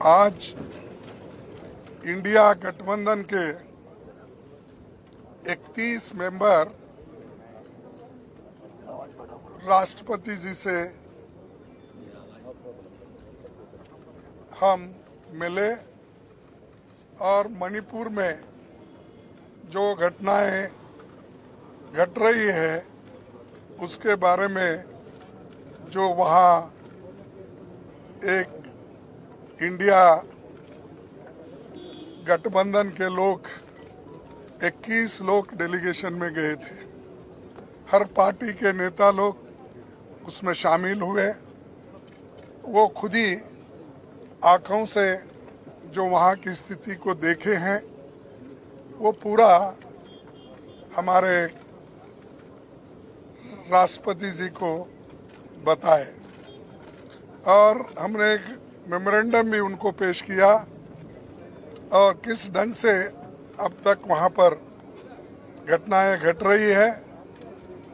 आज इंडिया गठबंधन के 31 मेंबर राष्ट्रपति जी से हम मिले और मणिपुर में जो घटनाएं घट रही है उसके बारे में जो वहाँ एक इंडिया गठबंधन के लोग 21 लोग डेलीगेशन में गए थे। हर पार्टी के नेता लोग उसमें शामिल हुए। वो खुद ही आँखों से जो वहाँ की स्थिति को देखे हैं वो पूरा हमारे राष्ट्रपति जी को बताए और हमने एक मेमोरेंडम भी उनको पेश किया और किस ढंग से अब तक वहाँ पर घटनाएं घट रही है,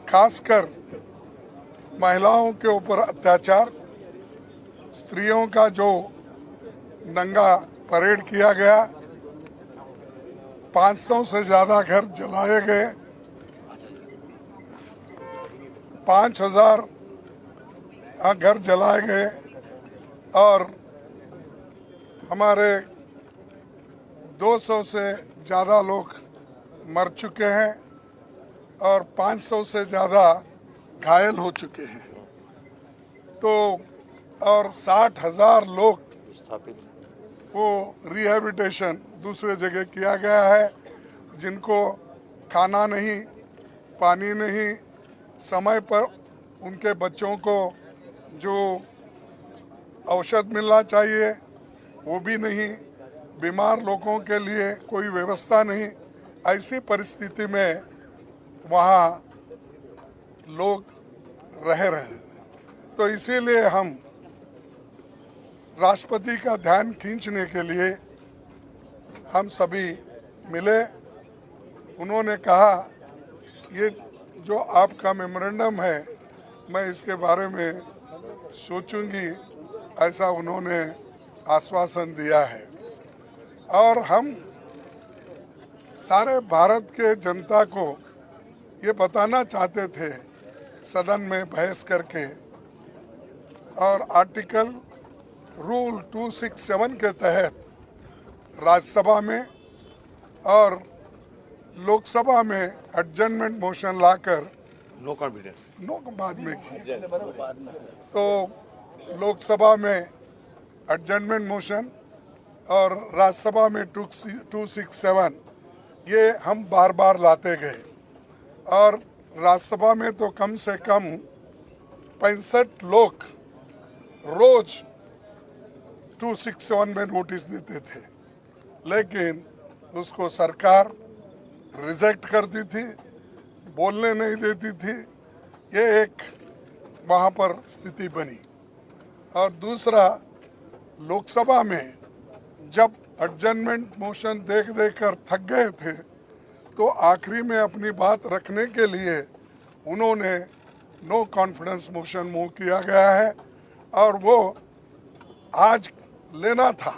खासकर महिलाओं के ऊपर अत्याचार, स्त्रियों का जो नंगा परेड किया गया, 500 से ज़्यादा घर जलाए गए, 5000 घर जलाए गए और हमारे 200 से ज़्यादा लोग मर चुके हैं और 500 से ज़्यादा घायल हो चुके हैं। तो और 60,000 लोग वो रिहैबिलिटेशन दूसरे जगह किया गया है, जिनको खाना नहीं, पानी नहीं, समय पर उनके बच्चों को जो औषध मिलना चाहिए वो भी नहीं, बीमार लोगों के लिए कोई व्यवस्था नहीं। ऐसी परिस्थिति में वहाँ लोग रह रहे हैं। तो इसीलिए हम राष्ट्रपति का ध्यान खींचने के लिए हम सभी मिले। उन्होंने कहा ये जो आपका मेमोरेंडम है मैं इसके बारे में सोचूंगी, ऐसा उन्होंने आश्वासन दिया है। और हम सारे भारत के जनता को ये बताना चाहते थे सदन में बहस करके और आर्टिकल रूल 267 के तहत राज्यसभा में और लोकसभा में एडजर्नमेंट मोशन लाकर नो कॉन्फिडेंस बाद में की। तो लोकसभा में एडजर्नमेंट मोशन और राज्यसभा में 267 ये हम बार बार लाते गए और राज्यसभा में तो कम से कम 65 लोग रोज 267 में नोटिस देते थे, लेकिन उसको सरकार रिजेक्ट करती थी, बोलने नहीं देती थी। ये एक वहाँ पर स्थिति बनी। और दूसरा, लोकसभा में जब एडजर्नमेंट मोशन देख कर थक गए थे तो आखिरी में अपनी बात रखने के लिए उन्होंने नो कॉन्फिडेंस मोशन मूव किया गया है और वो आज लेना था,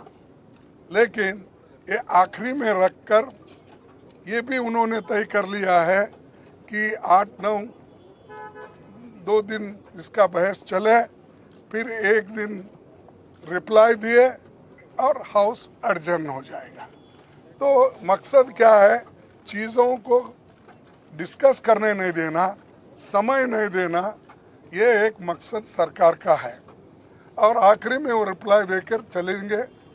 लेकिन ये आखिरी में रखकर ये भी उन्होंने तय कर लिया है कि 8-9 2 दिन इसका बहस चले, फिर एक दिन रिप्लाई दिए और हाउस एडजर्न हो जाएगा। तो मकसद क्या है, चीज़ों को डिस्कस करने नहीं देना, समय नहीं देना, ये एक मकसद सरकार का है। और आखिरी में वो रिप्लाई देकर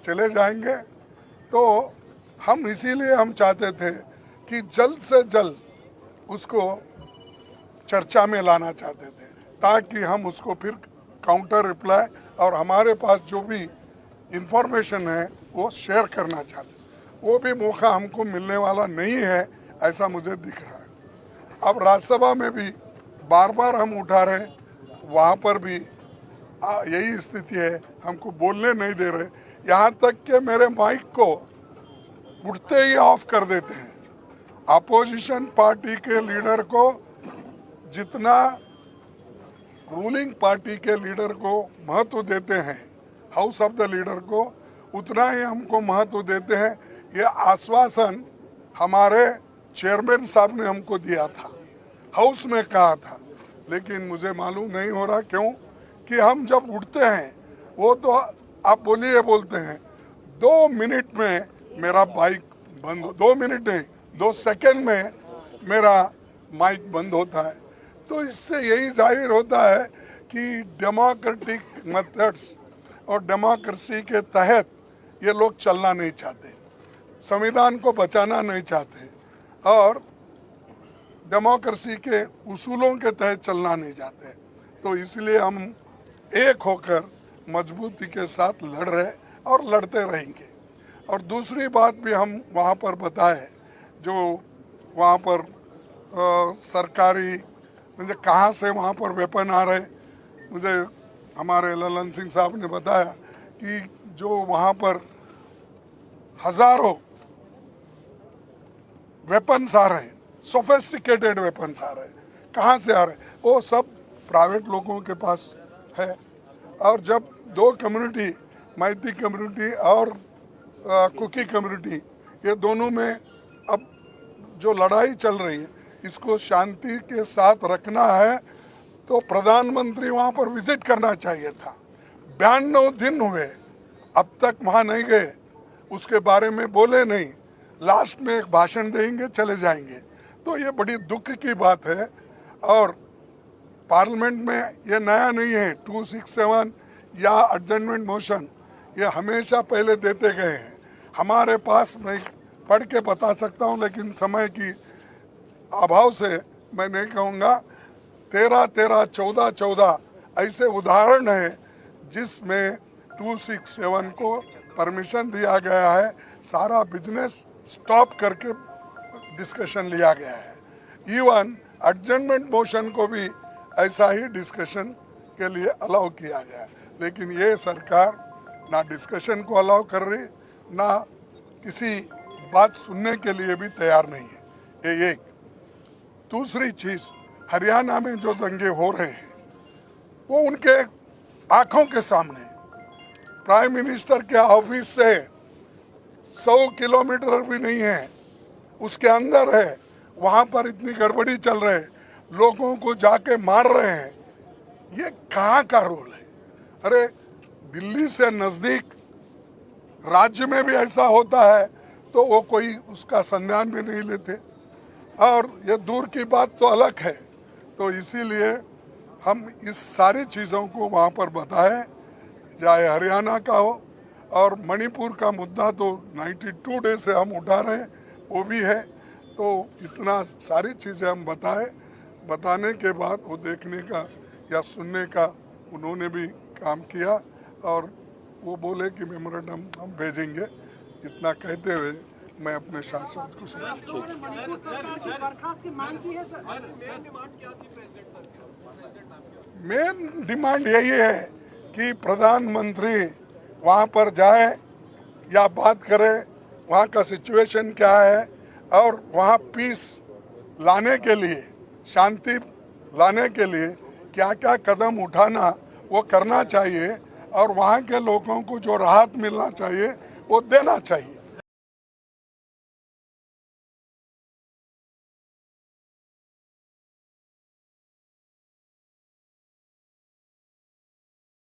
चले जाएंगे। तो हम इसीलिए हम चाहते थे कि जल्द से जल्द उसको चर्चा में लाना चाहते थे, ताकि हम उसको फिर काउंटर रिप्लाई और हमारे पास जो भी इंफॉर्मेशन है वो शेयर करना चाहते, वो भी मौका हमको मिलने वाला नहीं है, ऐसा मुझे दिख रहा है। अब राज्यसभा में भी बार बार हम उठा रहे, वहाँ पर भी यही स्थिति है, हमको बोलने नहीं दे रहे, यहाँ तक कि मेरे माइक को उठते ही ऑफ कर देते हैं। अपोजिशन पार्टी के लीडर को जितना रूलिंग पार्टी के लीडर को महत्व देते हैं, हाउस ऑफ द लीडर को, उतना ही हमको महत्व देते हैं। ये आश्वासन हमारे चेयरमैन साहब ने हमको दिया था, हाउस में कहा था, लेकिन मुझे मालूम नहीं हो रहा क्यों कि हम जब उठते हैं वो तो आप बोलिए बोलते हैं 2 मिनट में मेरा बाइक बंद, 2 मिनट नहीं 2 सेकंड में मेरा माइक बंद होता है। तो इससे यही जाहिर होता है कि डेमोक्रेटिक मेथड्स और डेमोक्रेसी के तहत ये लोग चलना नहीं चाहते, संविधान को बचाना नहीं चाहते और डेमोक्रेसी के उसूलों के तहत चलना नहीं चाहते। तो इसलिए हम एक होकर मजबूती के साथ लड़ रहे और लड़ते रहेंगे। और दूसरी बात भी हम वहाँ पर बताए, जो वहाँ पर सरकारी मुझे कहाँ से वहाँ पर वेपन आ रहे, मुझे हमारे ललन सिंह साहब ने बताया कि जो वहाँ पर हजारों वेपन्स आ रहे हैं, सोफिस्टिकेटेड वेपन्स आ रहे हैं, कहाँ से आ रहे हैं? वो सब प्राइवेट लोगों के पास है। और जब 2 कम्युनिटी, मैती कम्युनिटी और कुकी कम्युनिटी, ये दोनों में अब जो लड़ाई चल रही है इसको शांति के साथ रखना है, तो प्रधानमंत्री वहाँ पर विजिट करना चाहिए था। 92 दिन हुए, अब तक वहाँ नहीं गए, उसके बारे में बोले नहीं, लास्ट में एक भाषण देंगे चले जाएंगे। तो ये बड़ी दुख की बात है। और पार्लियामेंट में ये नया नहीं है, 267 या एडजर्नमेंट मोशन ये हमेशा पहले देते गए हैं। हमारे पास मैं पढ़ के बता सकता हूँ, लेकिन समय की अभाव से मैं नहीं कहूँगा। 13-13, 14-14 ऐसे उदाहरण हैं जिसमें 267 को परमिशन दिया गया है, सारा बिजनेस स्टॉप करके डिस्कशन लिया गया है। इवन एडजर्नमेंट मोशन को भी ऐसा ही डिस्कशन के लिए अलाउ किया गया है, लेकिन ये सरकार ना डिस्कशन को अलाउ कर रही, ना किसी बात सुनने के लिए भी तैयार नहीं है। ये एक। दूसरी चीज़, हरियाणा में जो दंगे हो रहे हैं वो उनके आंखों के सामने, प्राइम मिनिस्टर के ऑफिस से 100 किलोमीटर भी नहीं है, उसके अंदर है, वहाँ पर इतनी गड़बड़ी चल रही है, लोगों को जाके मार रहे हैं। ये कहाँ का रोल है? अरे दिल्ली से नज़दीक राज्य में भी ऐसा होता है तो वो कोई उसका संज्ञान भी नहीं लेते, और ये दूर की बात तो अलग है। तो इसीलिए हम इस सारी चीज़ों को वहाँ पर बताएं, चाहे हरियाणा का हो, और मणिपुर का मुद्दा तो 92 डे से हम उठा रहे हैं, वो भी है। तो इतना सारी चीज़ें हम बताएं, बताने के बाद वो देखने का या सुनने का उन्होंने भी काम किया, और वो बोले कि मेमोरेंडम हम भेजेंगे। इतना कहते हुए मैं अपने शासन को सुना। मेन डिमांड यही है कि प्रधानमंत्री वहाँ पर जाए या बात करे, वहाँ का सिचुएशन क्या है, और वहाँ पीस लाने के लिए, शांति लाने के लिए क्या क्या कदम उठाना वो करना चाहिए, और वहाँ के लोगों को जो राहत मिलना चाहिए वो देना चाहिए।